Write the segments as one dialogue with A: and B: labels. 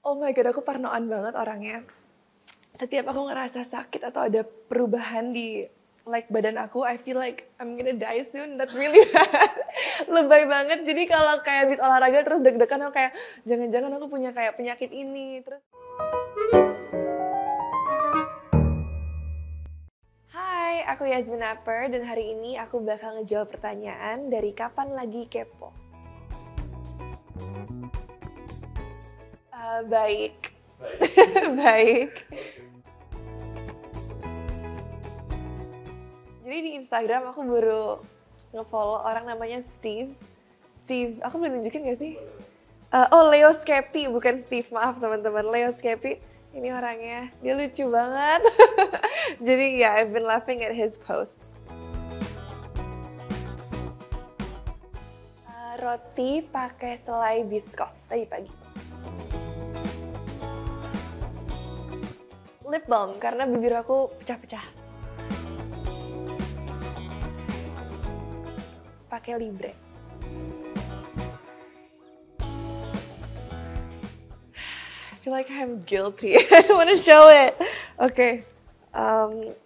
A: Oh my god, aku parnoan banget orangnya. Setiap aku ngerasa sakit atau ada perubahan di badan aku, I feel like I'm gonna die soon. That's really bad. Lebay banget. Jadi kalau kayak habis olahraga terus deg-degan aku kayak jangan-jangan aku punya kayak penyakit ini. Terus Hai, aku Yasmin Apper dan hari ini aku bakal ngejawab pertanyaan dari Kapan Lagi Kepo. Baik. Baik. Jadi di Instagram aku baru nge-follow orang namanya Steve. Steve, aku boleh nunjukin gak sih? Leo Skepi, bukan Steve, maaf teman-teman. Leo Skepi, ini orangnya, dia lucu banget. Jadi ya, I've been laughing at his posts. Roti pakai selai Biscoff tadi pagi. Lip balm, karena bibir aku pecah-pecah. Pakai Libre. I feel like I'm guilty. I don't want to show it. Oke.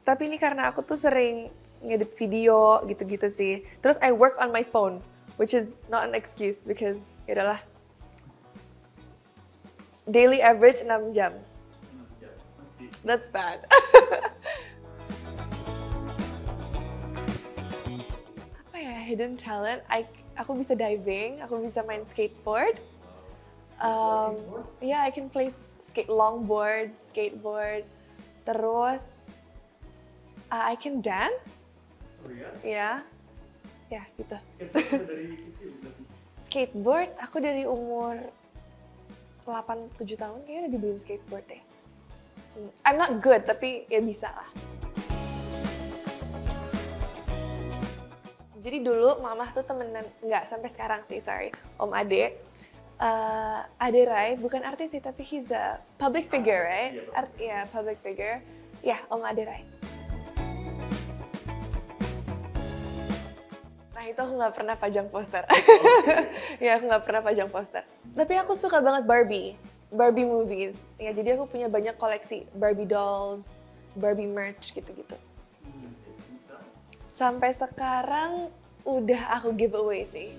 A: Tapi ini karena aku tuh sering ngedit video gitu-gitu sih. Terus I work on my phone, which is not an excuse because yaudahlah. Daily average 6 jam. That's bad. Apa ya, hidden talent? Aku bisa diving, aku bisa main skateboard. Yeah, I can play longboard, skateboard. Terus, I can dance.
B: Oh iya?
A: Ya, ya gitu.
B: Skateboard dari kecil berarti?
A: Skateboard, aku dari umur 8-7 tahun kayaknya udah dibeliin skateboard deh. I'm not good, tapi ya bisa lah. Jadi dulu mamah tuh temenan, nggak sampai sekarang sih, sorry, Om Ade. Ade Rai, bukan artis sih, tapi he's a public figure, right? Ya, public figure. Ya, Om Ade Rai. Nah itu aku nggak pernah pajang poster. Ya, aku nggak pernah pajang poster. Tapi aku suka banget Barbie movies. Ya, jadi aku punya banyak koleksi Barbie dolls, Barbie merch gitu-gitu. Sampai sekarang udah aku giveaway sih.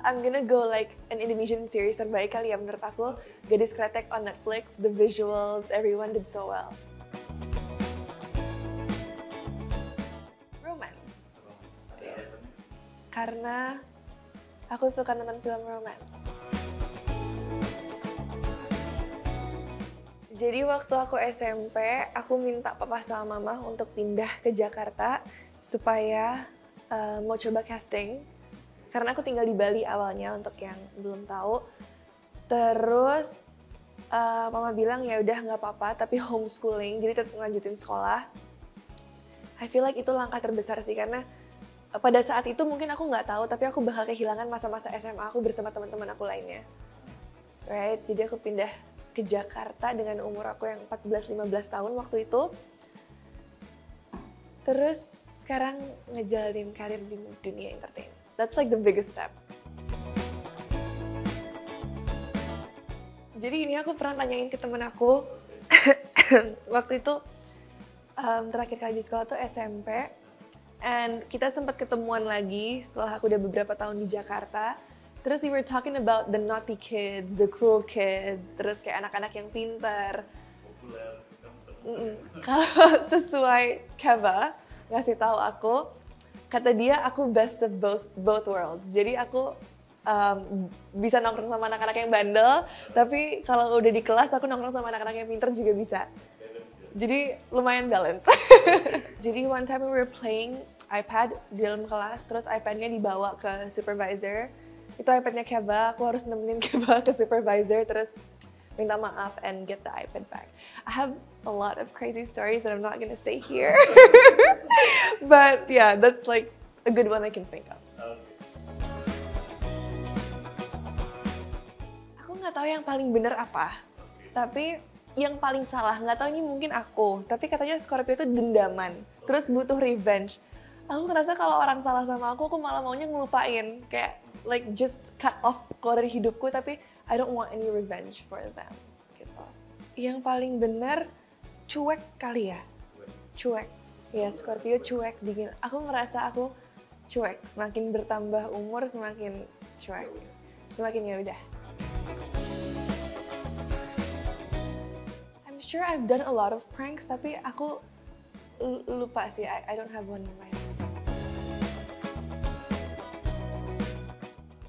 A: I'm gonna go like an Indonesian series terbaik kali ya menurut aku. Gadis Kretek on Netflix, the visuals, everyone did so well. Romance. Karena aku suka nonton film romance. Jadi waktu aku SMP, aku minta papa sama mama untuk pindah ke Jakarta supaya mau coba casting. Karena aku tinggal di Bali awalnya untuk yang belum tahu. Terus mama bilang ya udah nggak apa-apa, tapi homeschooling, jadi tetap lanjutin sekolah. I feel like itu langkah terbesar sih karena pada saat itu mungkin aku nggak tahu, tapi aku bakal kehilangan masa-masa SMA aku bersama teman-teman aku lainnya. Right, jadi aku pindah ke Jakarta dengan umur aku yang 14-15 tahun waktu itu. Terus sekarang ngejalanin karir di dunia entertain. That's like the biggest step. Jadi ini aku pernah nanyain ke temen aku, waktu itu terakhir kali di sekolah tuh SMP, and kita sempat ketemuan lagi setelah aku udah beberapa tahun di Jakarta. Terus we were talking about the naughty kids, the cool kids, terus kayak anak-anak yang pintar. Kalau sesuai Keva ngasih tahu aku, kata dia aku best of both worlds. Jadi aku bisa nongkrong sama anak-anak yang bandel, tapi kalau udah di kelas aku nongkrong sama anak-anak yang pintar juga bisa. Jadi lumayan balance. Jadi one time we were playing iPad di dalam kelas, terus iPad-nya dibawa ke supervisor. Itu iPad-nya Keva, aku harus nemenin Keva ke supervisor, terus minta maaf and get the iPad back. I have a lot of crazy stories that I'm not gonna say here. But yeah, that's like a good one I can think of. Aku nggak tahu yang paling bener apa, tapi yang paling salah, nggak tahu ini mungkin aku, tapi katanya Scorpio itu dendaman, terus butuh revenge. Aku ngerasa kalau orang salah sama aku malah maunya ngelupain, kayak like just cut off keluar dari hidupku, tapi I don't want any revenge for them gitu. Yang paling benar cuek kali ya, cuek ya. Scorpio cuek, dingin. Aku ngerasa aku cuek, semakin bertambah umur semakin cuek, semakin ya udah. I'm sure I've done a lot of pranks, tapi aku lupa sih. I don't have one in mind.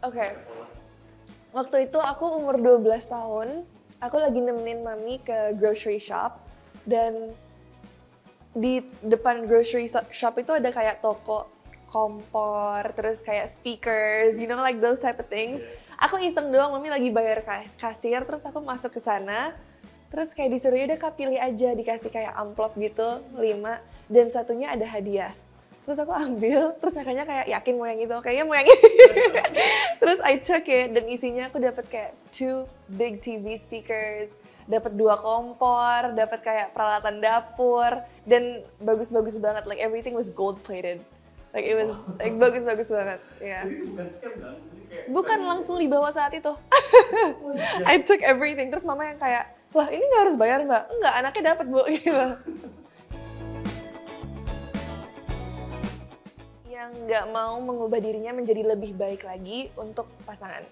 A: Oke. Waktu itu aku umur 12 tahun, aku lagi nemenin mami ke grocery shop, dan di depan grocery shop itu ada kayak toko kompor, terus kayak speakers, you know, like those type of things. Aku iseng doang, mami lagi bayar kasir, terus aku masuk ke sana, terus kayak disuruh, yaudah Kak pilih aja, dikasih kayak amplop gitu, 5, dan satunya ada hadiah. Terus aku ambil, terus makanya kayak yakin mau yang itu, kayaknya mau yang ini. Terus I took it, dan isinya aku dapat kayak 2 big TV speakers, dapat 2 kompor, dapat kayak peralatan dapur, dan bagus-bagus banget, like everything was gold plated. Like it was like bagus-bagus banget, ya.
B: Jadi bukan scam kan? Jadi kayak
A: Bukan langsung dibawa saat itu. I took everything, terus mama yang kayak, "Lah ini nggak harus bayar Mbak?" "Enggak, anaknya dapat Bu," gitu. Yang nggak mau mengubah dirinya menjadi lebih baik lagi untuk pasangan.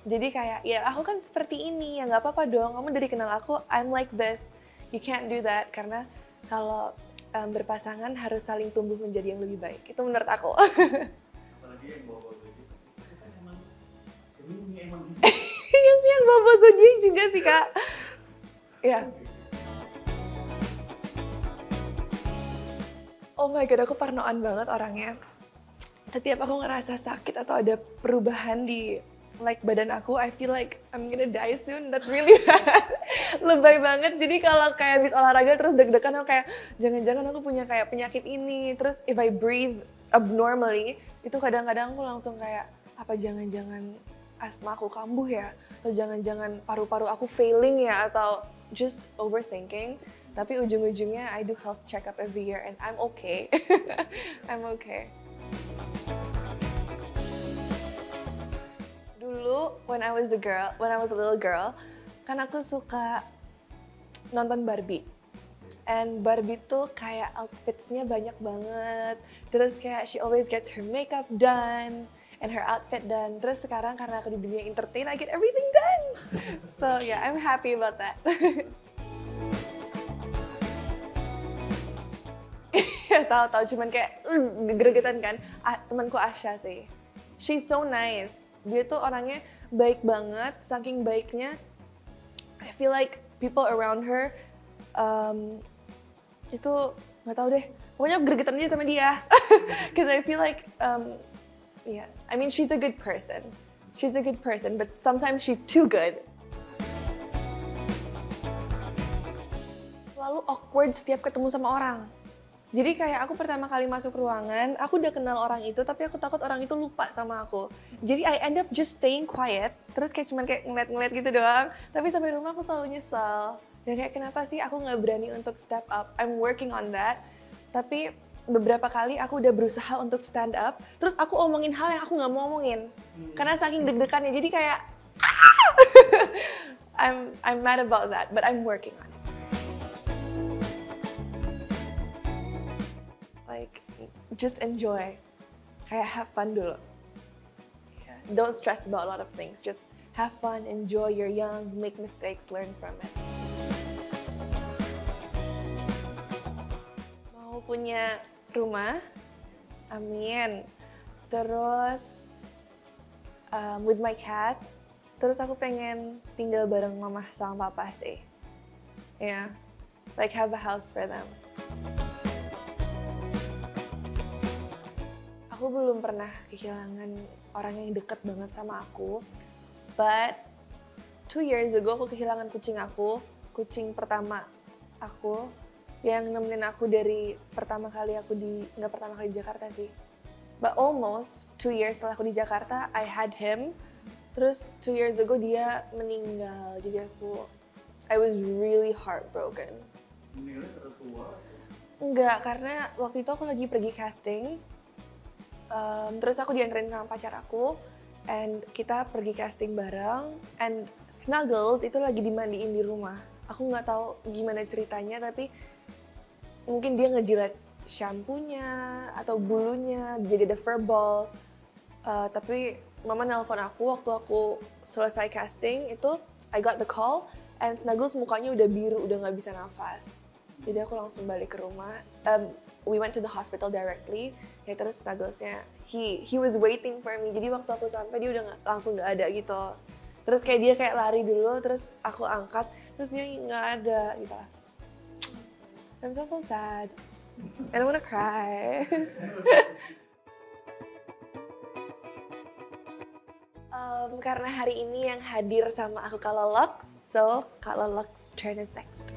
A: Jadi kayak, ya aku kan seperti ini, ya nggak apa-apa dong, kamu dari kenal aku, I'm like this. You can't do that, karena kalau berpasangan harus saling tumbuh menjadi yang lebih baik. Itu menurut aku.
B: apalagi yang bawa-bawa gitu. Itu kan emang gitu.
A: Iya sih, yang bawa zodiak juga sih Kak. Ya. Oh my god, aku parnoan banget orangnya. Setiap aku ngerasa sakit atau ada perubahan di like badan aku, I feel like I'm gonna die soon. That's really bad. Lebay banget. Jadi kalau kayak habis olahraga terus deg-degan, aku kayak jangan-jangan aku punya kayak penyakit ini. Terus if I breathe abnormally, itu kadang-kadang aku langsung kayak, apa jangan-jangan asma aku kambuh ya? Atau jangan-jangan paru-paru aku failing ya? Atau just overthinking. Tapi ujung-ujungnya I do health checkup every year and I'm okay. I'm okay. Dulu when I was a little girl, kan aku suka nonton Barbie. And Barbie tuh kayak outfitsnya banyak banget. Terus kayak she always gets her makeup done and her outfit done. Terus sekarang karena aku di dunia entertain, I get everything done. So yeah, I'm happy about that. Tahu-tahu cuman kayak gregetan kan. Temanku Asya sih. She's so nice. Dia tuh orangnya baik banget. Saking baiknya, I feel like people around her itu nggak tahu deh. Pokoknya gregetan aja sama dia. Cause I feel like yeah, I mean she's a good person. She's a good person, but sometimes she's too good. Selalu awkward setiap ketemu sama orang. Jadi kayak aku pertama kali masuk ruangan, aku udah kenal orang itu, tapi aku takut orang itu lupa sama aku. Jadi I end up just staying quiet, terus kayak cuman kayak ngeliat-ngeliat gitu doang. Tapi sampai rumah aku selalu nyesel. Dan kayak kenapa sih aku nggak berani untuk step up? I'm working on that. Tapi beberapa kali aku udah berusaha untuk stand up, terus aku omongin hal yang aku nggak mau omongin. Karena saking deg-degannya, jadi kayak I'm mad about that, but I'm working on it. Like, just enjoy. Kayak have fun dulu. Yeah. Don't stress about a lot of things. Just have fun, enjoy, you're young, make mistakes, learn from it. Mau punya rumah? Amin. Terus, with my cats, terus aku pengen tinggal bareng mama sama papa sih. Yeah, like have a house for them. Aku belum pernah kehilangan orang yang deket banget sama aku. But 2 years ago aku kehilangan kucing aku. Kucing pertama aku yang nemenin aku dari pertama kali aku nggak pertama kali di Jakarta sih. But almost 2 years setelah aku di Jakarta, I had him. Terus 2 years ago dia meninggal. Jadi I was really heartbroken.
B: Meninggalnya karena tua?
A: Enggak, karena waktu itu aku lagi pergi casting. Terus aku dianterin sama pacar aku, and kita pergi casting bareng, and Snuggles itu lagi dimandiin di rumah. Aku nggak tahu gimana ceritanya, tapi mungkin dia ngejilat shampoo-nya atau bulunya, jadi ada fur ball. Tapi mama nelpon aku waktu aku selesai casting itu, I got the call, and Snuggles mukanya udah biru, udah nggak bisa nafas. Jadi aku langsung balik ke rumah. We went to the hospital directly. Ya terus Snugglesnya, he was waiting for me. Jadi waktu aku sampai dia udah langsung nggak ada gitu. Terus kayak dia kayak lari dulu, terus aku angkat, terus dia nggak ada gitu. I'm so sad. I don't wanna cry. Karena hari ini yang hadir sama aku Kak Lolox, so Kak Lolox turn is next.